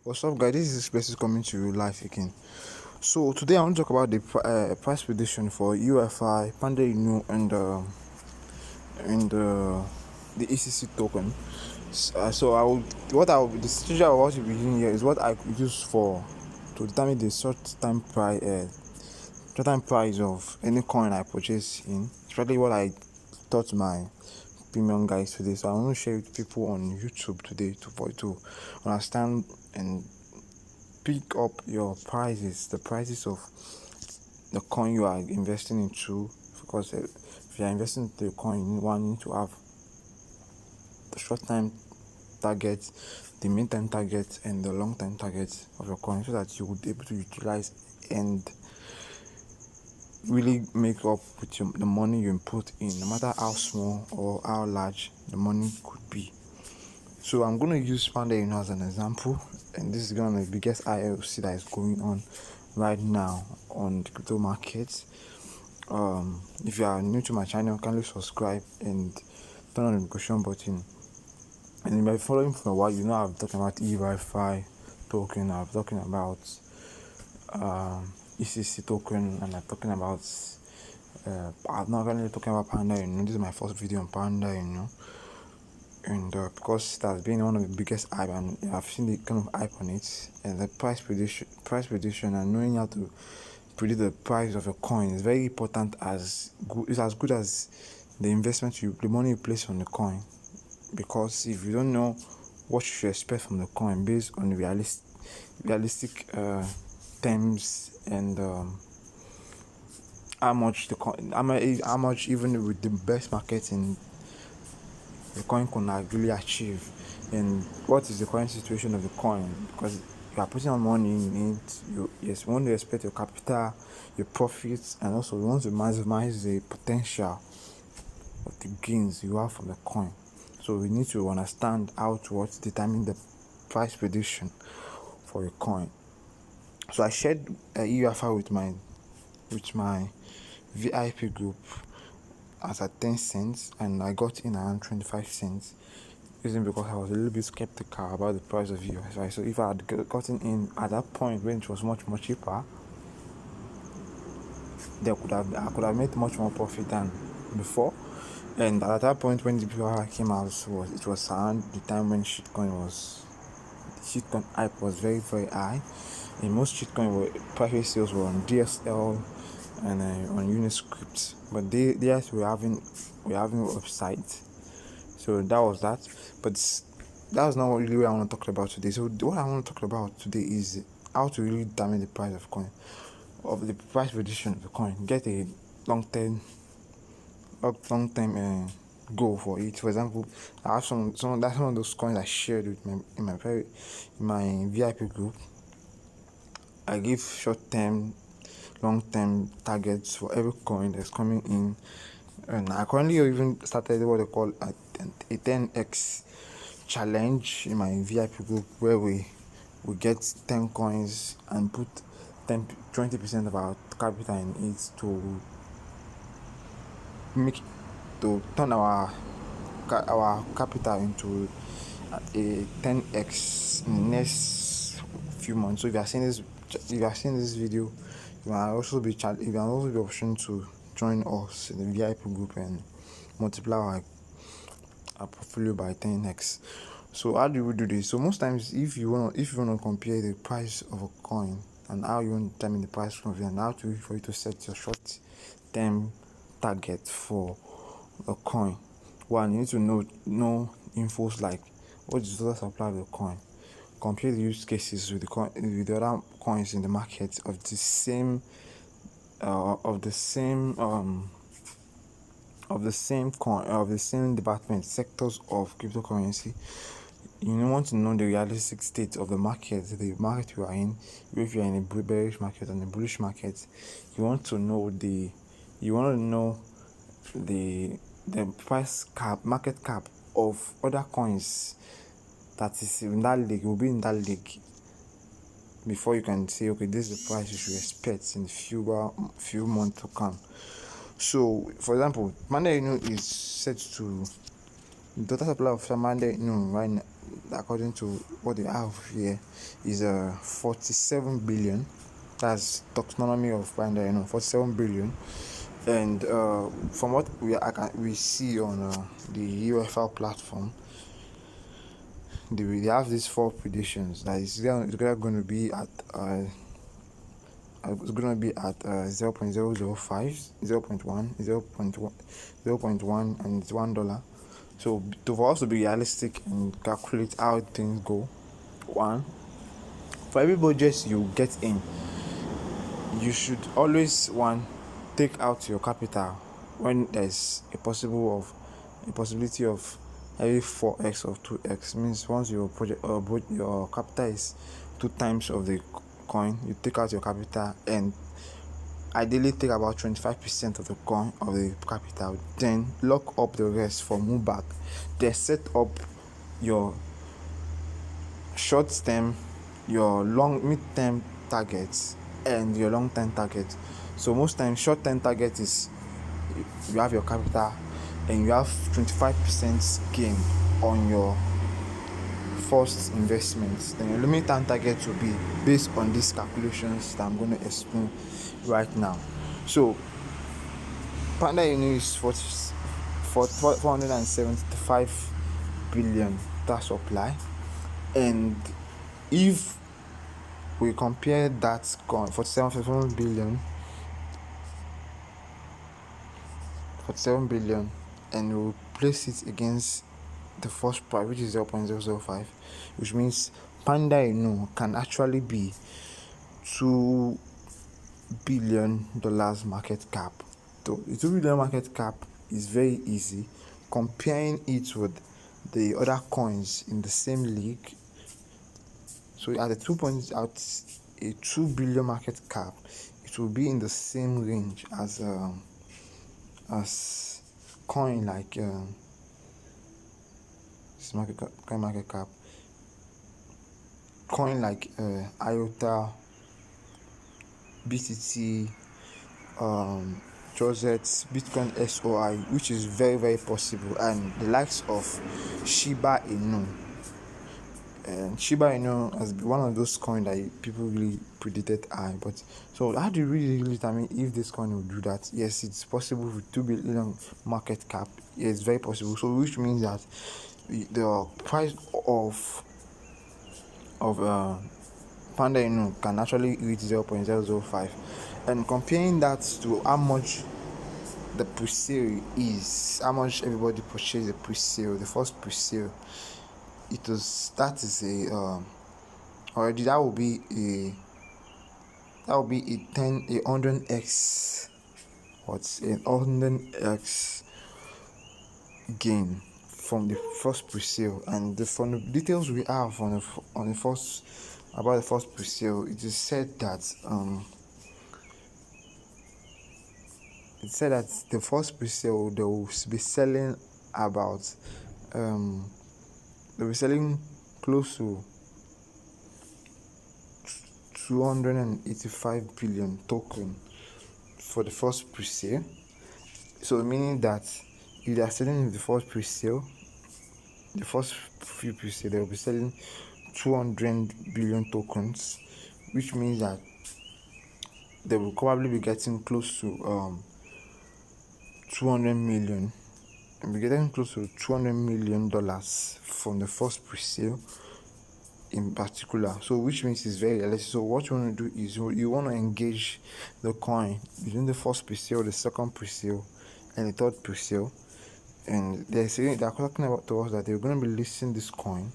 What's up, guys? This is Space coming to you live again. So today I want to talk about the price prediction for UFI, Panda Inu, and the ECC token. So the strategy I will be using here is what I use to determine the short time price of any coin I purchase in. Especially what I taught my premium guys today. So I want to share with people on YouTube today to understand and pick up your prices, the prices of the coin you are investing into. Because if you are investing into a coin, you need to have the short time target, the mid time target, and the long time target of your coin, so that you would be able to utilize and really make up with the money you input in, no matter how small or how large the money could be. So I'm going to use Panda Inu as an example, and this is going to be the biggest IOC that is going on right now on the crypto markets. If you are new to my channel, kindly subscribe and turn on the notification button. And if you are following for a while, you know I've talking about EIFI token, I've talking about ECC token, and I'm talking about I'm not really talking about Panda Inu. This is my first video on Panda Inu. And because it has been one of the biggest hype, and I've seen the kind of hype on it, and the price prediction, and knowing how to predict the price of a coin is very important. It's as good as the money you place on the coin, because if you don't know what you should expect from the coin based on realistic terms, and how much even with the best marketing the coin can really achieve, and what is the current situation of the coin, because you are putting on money in it. You want to expect your capital, your profits, and also you want to maximize the potential of the gains you have from the coin. So we need to understand how to determine the price prediction for a coin. So I shared EIFI with my VIP group as at 10 cents, and I got in around 25 cents, reason because I was a little bit skeptical about the price of UFI. So if I had gotten in at that point when it was much cheaper, I could have made much more profit than before. And at that point when the UFI came out, it was around the time when shitcoin hype was very high. And most shitcoin private sales were on DSL and on Uniscript, but they were having websites. So that was that. But that was not really what I want to talk about today. So what I want to talk about today is how to really determine the price of coin, of the price prediction of the coin. Get a long term goal for it. For example, I have some of those coins I shared with in my VIP group. I give short term, long term targets for every coin that's coming in, and I currently even started what they call a 10x challenge in my VIP group, where we get 10 coins and put 20% of our capital in it to turn our capital into a 10x in the next few months. So if you are seeing this video, you can also be option to join us in the VIP group and multiply our portfolio by 10x. So how do we do this? So most times, if you want to compare the price of a coin and how you want to determine the price of it, and how for you to set your short term target for a coin, one, you need to know infos like what is the total supply of the coin, compare the use cases with the other coins in the market of the same department sectors of cryptocurrency. You want to know the realistic state of the market you are in. If you are in a bearish market and a bullish market, you want to know the price market cap of other coins that is in that league, will be in that league, before you can say, okay, this is the price you should expect in the few months to come. So for example, Panda Inu is set to the total supply of Panda Inu according to what they have here, is 47 billion. That's taxonomy of Panda Inu, 47 billion. And from what we see on the UFL platform, they have these 4 predictions that it's going to be at it's going to be at 0.005, 0.1, 0.1, 0.1, and it's $1. So to for us to be realistic and calculate how things go, one, for every budget you get in, you should always take out your capital when there's a possibility of every 4x or 2x. Means once your project your capital is 2 times of the coin, you take out your capital and ideally take about 25% of the coin of the capital, then lock up the rest for move back. Then set up your short term, your mid-term targets, and your long-term target. So most times short term target is you have your capital and you have 25% gain on your first investments. Then your limit term target will be based on these calculations that I'm going to explain right now. So Panda Inu is for 475 billion that supply, and if we compare that coin 47 billion and we place it against the first price, which is 0.005, which means Panda Inu can actually be $2 billion market cap. So the $2 billion market cap is very easy. Comparing it with the other coins in the same league, so at a 2 billion market cap, it will be in the same range as coin like market cap, coin like IOTA, BTT, Josette, Bitcoin SOI, which is very, very possible, and the likes of Shiba Inu. And Shiba Inu has been one of those coins that people really predicted high. But so how do you really determine if this coin will do that? Yes, it's possible with 2 billion market cap. Yes, it's very possible. So which means that the price of Panda Inu can actually reach 0.005, and comparing that to how much the pre-sale is, how much everybody purchased the pre-sale, the first pre-sale, already that will be a 100x, what's a 100x gain from the first pre-sale. And from the details we have on the first about the first pre-sale, it is said that the first pre-sale they will be selling about they'll be selling close to 285 billion token for the first pre-sale. So meaning that if they are selling the first pre-sale, the first few pre-sale, they will be selling 200 billion tokens, which means that they will probably be getting close to 200 million. And be getting close to $200 million from the first pre-sale in particular. So which means it's very realistic. So what you want to do is you want to engage the coin using the first pre-sale, the second pre-sale, and the third pre-sale. And they're talking about to us that they're going to be listing this coin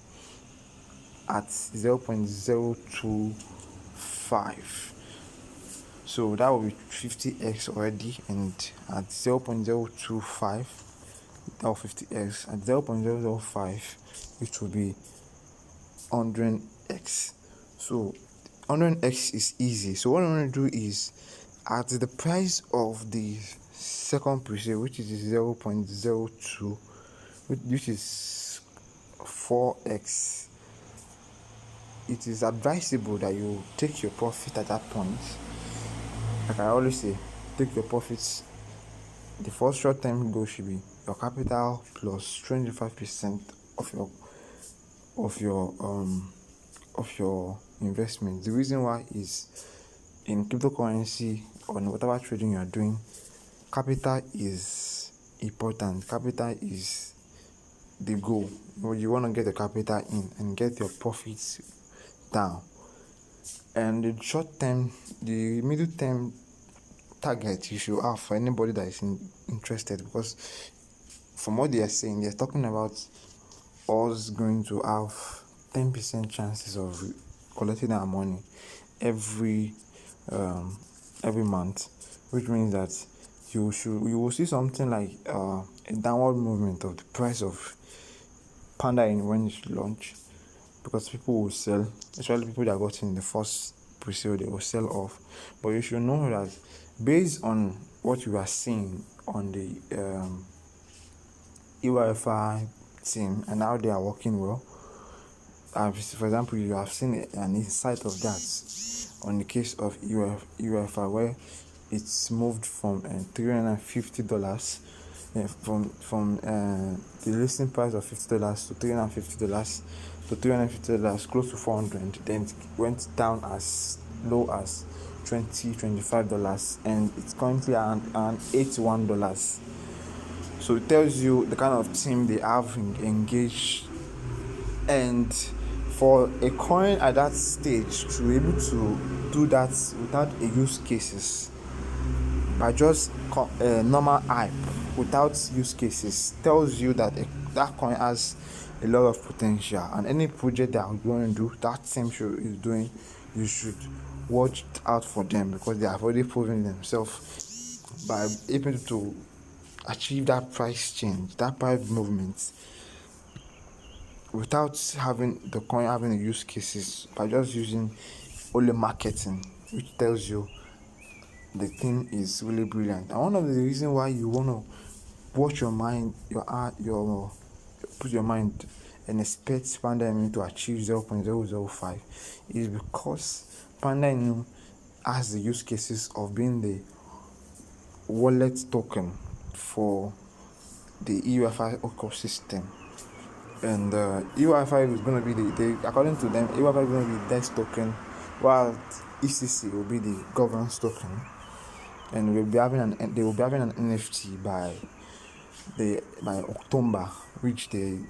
at 0.025. So that will be 50x already, and at 0.025 that will 50x, at 0.005 which will be 100x. So 100x is easy. So what I'm going to do is at the price of the second pre-sale, which is 0.02, which is 4x, it is advisable that you take your profit at that point. Like I always say, take your profits. The first short term goal should be your capital plus 25% of your of your investment. The reason why is in cryptocurrency or in whatever trading you are doing, capital is important. Capital is the goal. You want to get the capital in and get your profits down. And the short term, the middle term target you should have for anybody that is interested, because from what they are saying, they're talking about us going to have 10% chances of collecting our money every month, which means that you will see something like a downward movement of the price of Panda Inu when it launch, because people will sell, especially people that got in the first pre-sale, they will sell off. But you should know that based on what you are seeing on the EIFI team and how they are working well, for example, you have seen an insight of that on the case of EIFI, where it's moved from $350 from the listing price of $50 to $350 to $350, close to $400. Then it went down as low as $25, and it's currently around $81. So it tells you the kind of team they have engaged. And for a coin at that stage to be able to do that without a use cases, by just normal hype without use cases, tells you that that coin has a lot of potential. And any project that you want to do, that team is doing, you should watch out for them, because they have already proven themselves by able to achieve that price change, that price movement, without having the coin having a use cases, by just using only marketing, which tells you the thing is really brilliant. And one of the reasons why you want to watch your mind, put your mind and expect Panda Inu to achieve 0.005 is because Panda Inu has the use cases of being the wallet token for the EIFI ecosystem. And EIFI is going to be according to them, EIFI is going to be the DEX token, while ECC will be the governance token. And they will be having an NFT by October, which they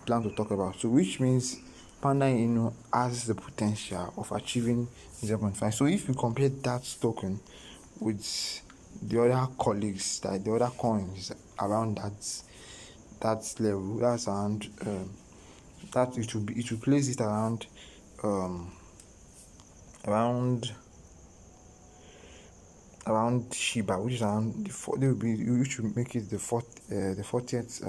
plan to talk about. So which means Panda Inu has the potential of achieving 0.5. So if you compare that token with the other colleagues, the other coins around that level, that's around that it will place it around shiba, which is around which will make it the 40th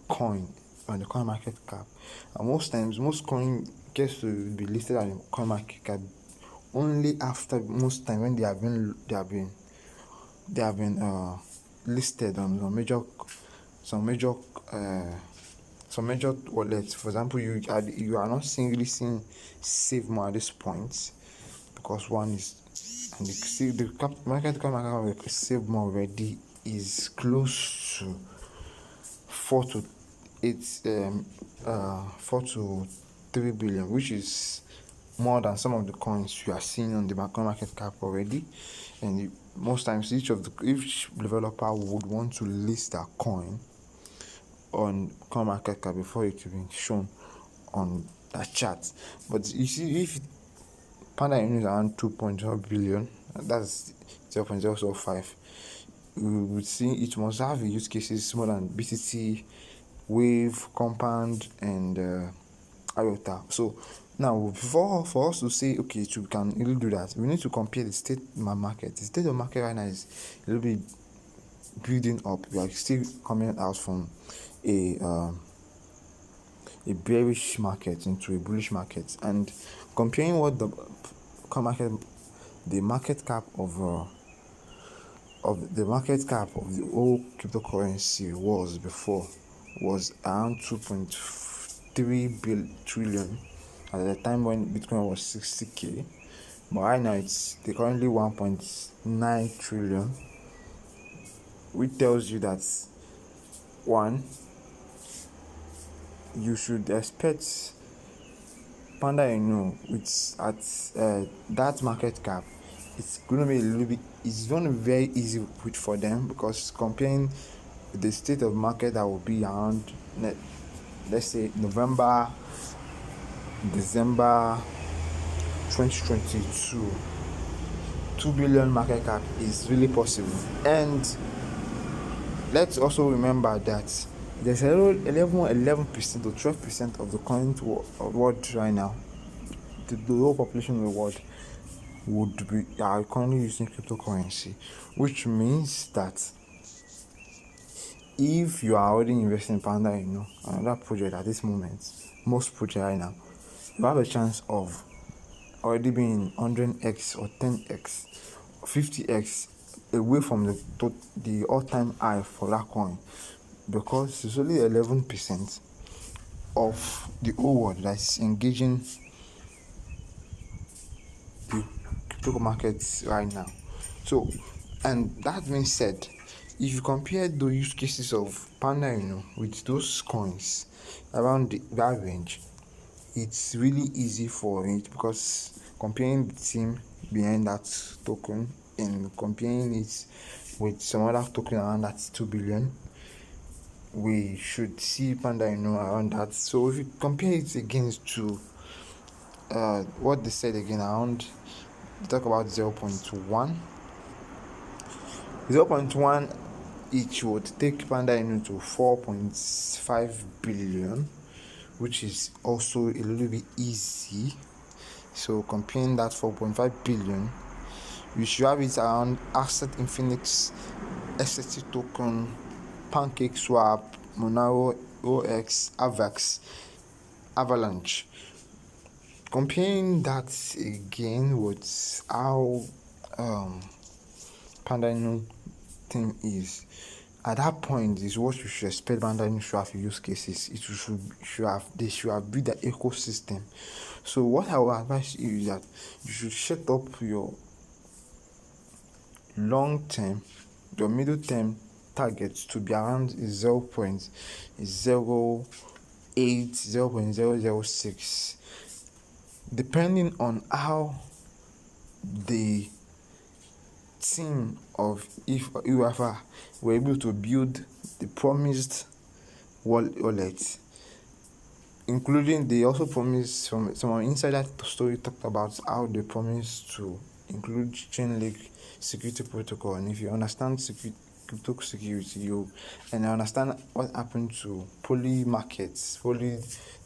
coin on the coin market cap. And most times, most coin gets to be listed on the coin market cap only after, most time, when they have been listed on some major wallets. For example, you are not seeing Save More at this point, because one is, and the market cap Save More already is close to 4 to 3 billion, which is more than some of the coins you are seeing on the market cap already. And most times each developer would want to list their coin on coin market cap before it will be shown on that chart. But you see, if Panda Inu is around 2.0 billion, that's 0.005, we would see it must have use cases more than BTC, Wave, Compound, and IOTA. So now, for us to say, okay, we can really do that, we need to compare the state market. The state of market right now is a little bit building up. We are still coming out from a bearish market into a bullish market, and comparing what the market cap of the whole cryptocurrency was before, was around 2.3 trillion at the time when Bitcoin was 60k. But right now they're currently 1.9 trillion, which tells you that one, you should expect Panda Inu with at that market cap. It's going to be a little bit. It's going to be very easy for them, because comparing the state of market that will be around, let's say November, December 2022, 2 billion market cap is really possible. And let's also remember that there's 11% or 12% of the coin world right now. The whole population of the world are currently using cryptocurrency, which means that if you are already investing in Panda, another project at this moment, most projects right now, you have a chance of already being 100x or 10x, 50x away from the all-time high for that coin, because it's only 11% of the whole world that's engaging the crypto markets right now. So, and that being said, if you compare the use cases of Panda with those coins around that range, it's really easy for it, because comparing the team behind that token and comparing it with some other token around that 2 billion, we should see Panda around that. So if you compare it against to what they said again, around, talk about 0.1 each would take Panda to 4.5 billion, which is also a little bit easy. So comparing that 4.5 billion, we should have it around Asset Infinix, SST token, Pancake Swap, Monero, OX, Avax, Avalanche. Comparing that again with how Panda thing is, at that point is what you should expect Panda should have use cases. They should have built the ecosystem. So what I would advise you is that you should set up your long term, your middle term targets to be around 0.08, 0.006, depending on how the team of EIFI were able to build the promised wallet, including they also promised some insider story talked about how they promised to include chain link security protocol. And if you understand crypto security, and I understand what happened to Poly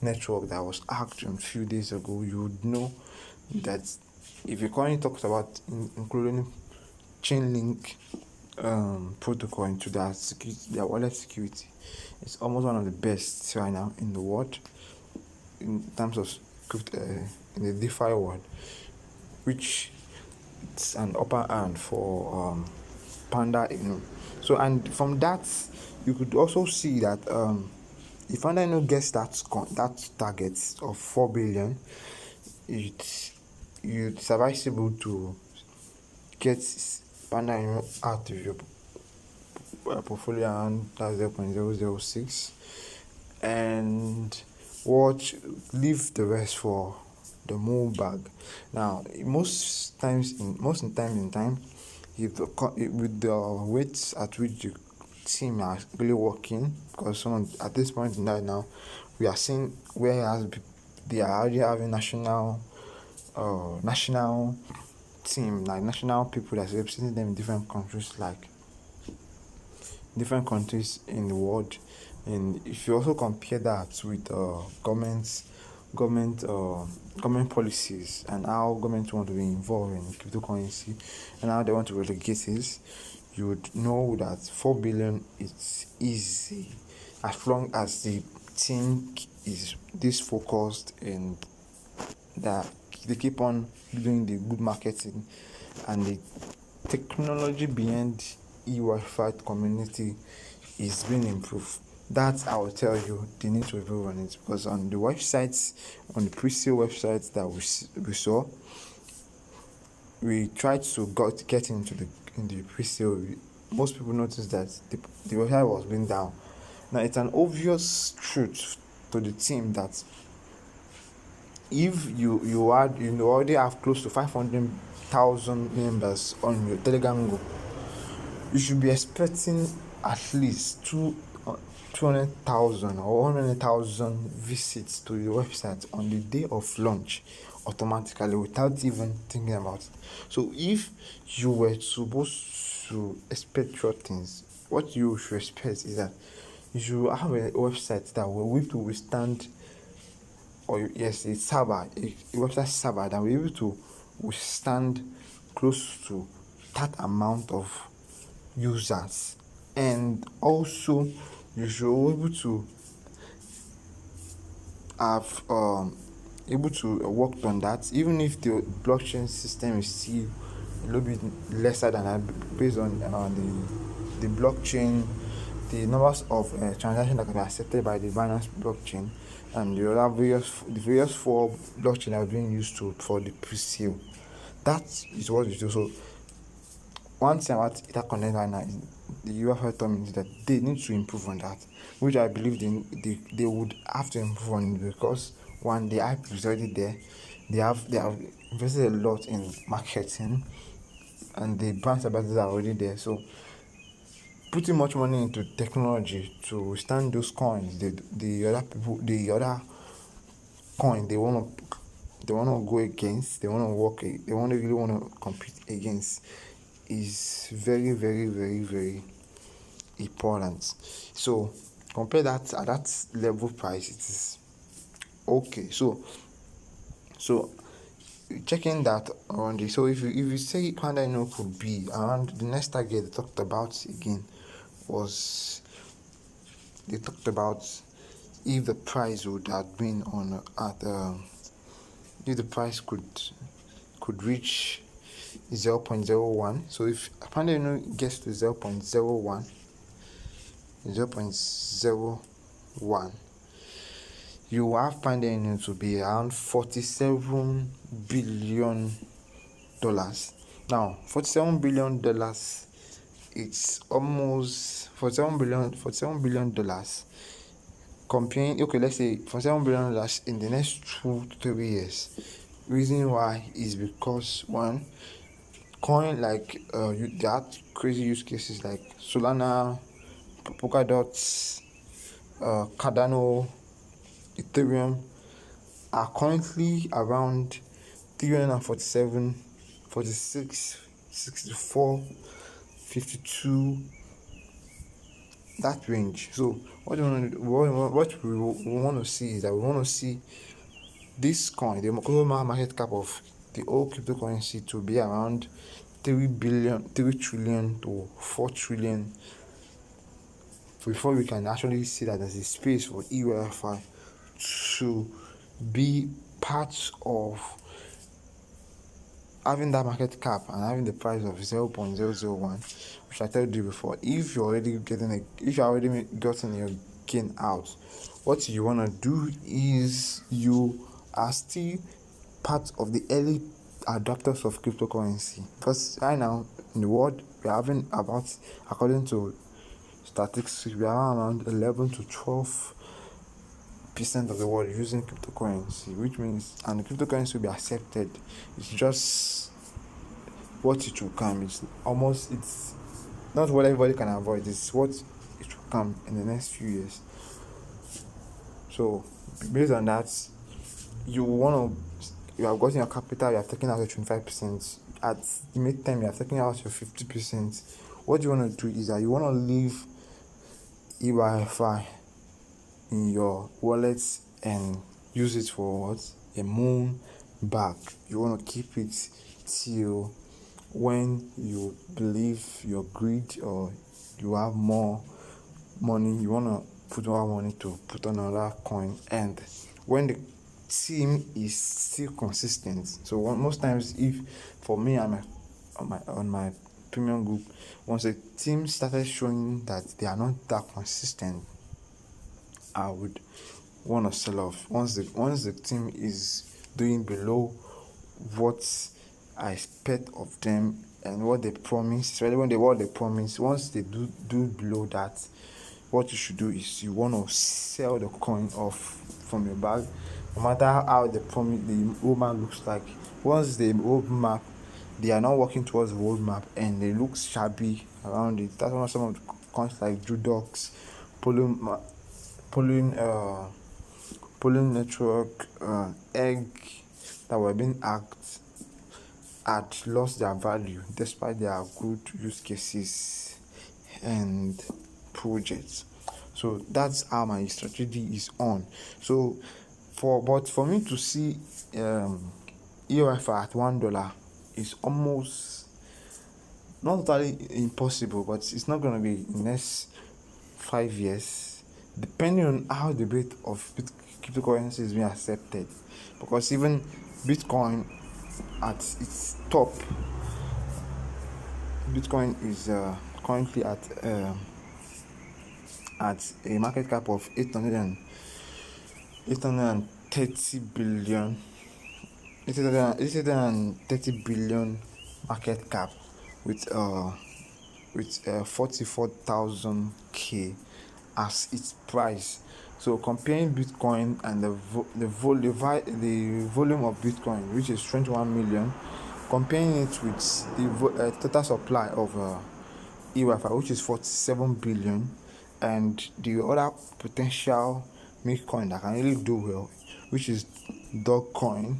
network that was hacked a few days ago, you would know that if you currently talks about including chain link protocol into their wallet security, it's almost one of the best right now in the world in terms of in the DeFi world, which it's an upper hand for Panda Inu. So, and from that you could also see that if Panda Inu gets that target of 4 billion, it's advisable to get Panda Inu out of your portfolio around 0.006 and leave the rest for the move bag. Now, most times in time, with the rates at which the team are really working, because at this point in time now, we are seeing whereas they are already having national team, like national people that's representing them in different countries in the world. And if you also compare that with government policies and how government want to be involved in cryptocurrency and how they want to relegate it, you would know that 4 billion is easy as long as the team is this focused and that they keep on doing the good marketing and the technology behind EIFI community is being improved. That I will tell you, they need to improve on it, because on the websites, on the Presale websites that we saw, we tried to get into the Presale. Most people noticed that the website was being down. Now, it's an obvious truth to the team that if you already have close to 500,000 members on your Telegram group, you should be expecting at least 200,000 or 100,000 visits to your website on the day of launch automatically without even thinking about it. So if you were supposed to expect short things, what you should expect is that you should have a website that will be able to withstand, or yes, a server, a website server that will be able to withstand close to that amount of users. And also you should be able to have able to work on that, even if the blockchain system is still a little bit lesser than that, based on the blockchain, the numbers of transactions that can be accepted by the Binance blockchain and the other various four blockchain that are being used for the Presale. That is what it is. So one thing about interconnect right now is the UFI term is that they need to improve on that, which I believe they would have to improve on it, because one, the hype is already there. They have invested a lot in marketing, and the brand ambassadors are already there. So putting much money into technology to withstand those coins, the other coin they want to go against, they really want to compete against, is very, very, very, very important. So compare that at that level price, it is okay. So checking that on the, so if you say Panda Inu could be around, the next target they talked about again was, they talked about if the price would have been on if the price could reach 0.01. So if Panda Inu gets to 0.01, you have Panda Inu to be around $47 billion. Now, $47 billion, it's almost $47 billion. Comparing, okay, let's say $47 billion in the next 2 to 3 years. Reason why is because, one, coin like that crazy use cases like Solana, Polkadot, Cardano, Ethereum are currently around 347, 46, 64, 52, that range. So what we want to see is that we want to see this coin, the global market cap of the whole cryptocurrency, to be around 3 trillion to 4 trillion before we can actually see that there's a space for EIFI to be part of having that market cap and having the price of 0.001, which I told you before. If you're already gotten your gain out, what you want to do is you are still part of the early adopters of cryptocurrency, because right now in the world we're having about, according to statistics, we are around 11 to 12% of the world using cryptocurrency, which means, and the cryptocurrency will be accepted. It's just what it will come. It's not what everybody can avoid. It's what it will come in the next few years. So based on that, you have gotten your capital, you have taken out your 25%. At the midterm, you have taken out your 50%. What you want to do is that you want to leave EIFI in your wallet and use it for what? A moon back. You want to keep it till when you believe your greed, or you have more money, you want to put more money to put on another coin. And when the team is still consistent, so most times, if for me, I'm on my premium group, once the team started showing that they are not that consistent, I would want to sell off. Once the team is doing below what I expect of them and what they promise, especially what they promise, once they do below that, what you should do is you want to sell the coin off from your bag, no matter how the roadmap looks like. Once the roadmap, they are not working towards the roadmap and they look shabby around it. That's why some of the coins like Judox, polling network, egg that were being hacked had lost their value despite their good use cases and projects. So that's how my strategy is on. So for me to see EIFI at $1 is almost not totally impossible, but it's not going to be in the next 5 years, depending on how the rate of cryptocurrency is being accepted. Because even Bitcoin at its top, Bitcoin is currently at a market cap of 830 billion, 830 billion market cap with 44,000K as its price. So comparing Bitcoin and the volume of Bitcoin, which is 21 million, comparing it with the total supply of EIFI, which is 47 billion, and the other potential meme coin that can really do well, which is dogecoin,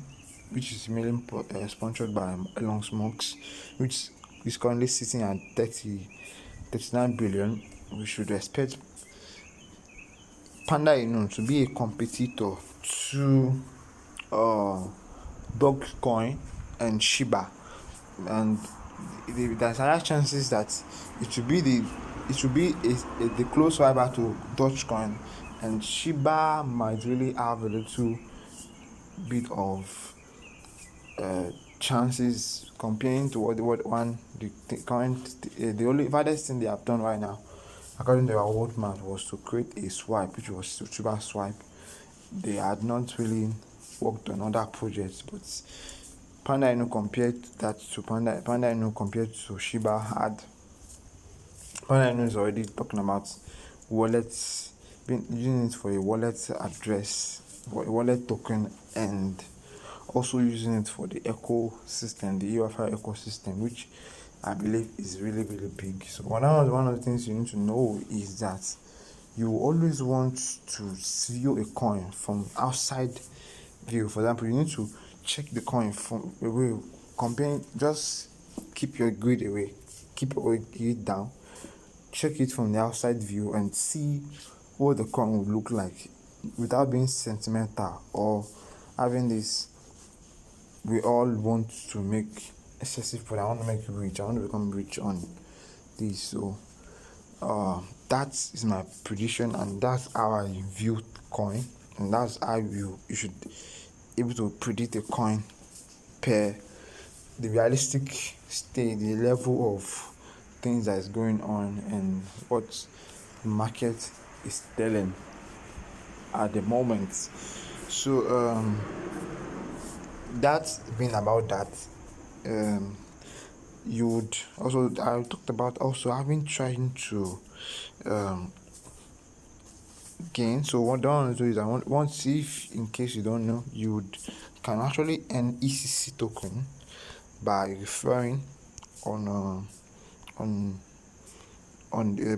which is mainly sponsored by Elon Musk, which is currently sitting at 39 billion. We should expect Panda Inu to be a competitor to dogecoin and shiba, and there's higher chances that it will be the close rival to dogecoin, and shiba might really have a little bit of chances comparing to the only farthest thing they have done right now, according to our roadmap, was to create a swipe, which was shiba swipe. They had not really worked on other projects, but Panda Inu compared to Shiba had. Panda Inu is already talking about wallets, using it for a wallet address, for a wallet token, and also using it for the ecosystem, the EIFI ecosystem, which I believe is really, really big. So one of the things you need to know is that you always want to view a coin from outside view. For example, you need to check the coin from away, comparing. Just keep your greed away, keep your greed down, check it from the outside view and see what the coin would look like without being sentimental or having this. We all want to make excessive profit. I want to make rich. I want to become rich on this. So that is my prediction, and that's how I view coin, and that's how you should able to predict a coin per the realistic state, the level of things that is going on, and what the market is telling at the moment. So that's been about that. You would also, I talked about also having trying to gain. So what I want to do is I want to see if, in case you don't know, you can actually earn ECC token by referring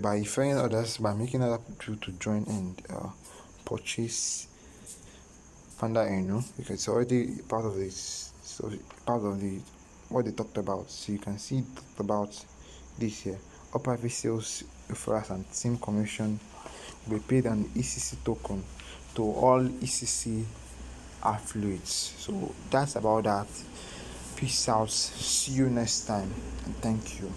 by referring others, by making other people to join and purchase Panda Inu, because it's already part of this. So part of the what they talked about. So you can see talked about this here. All private sales referrals and team commission will be paid an ECC token to all ECC affiliates. So that's about that. Peace out. See you next time, and thank you.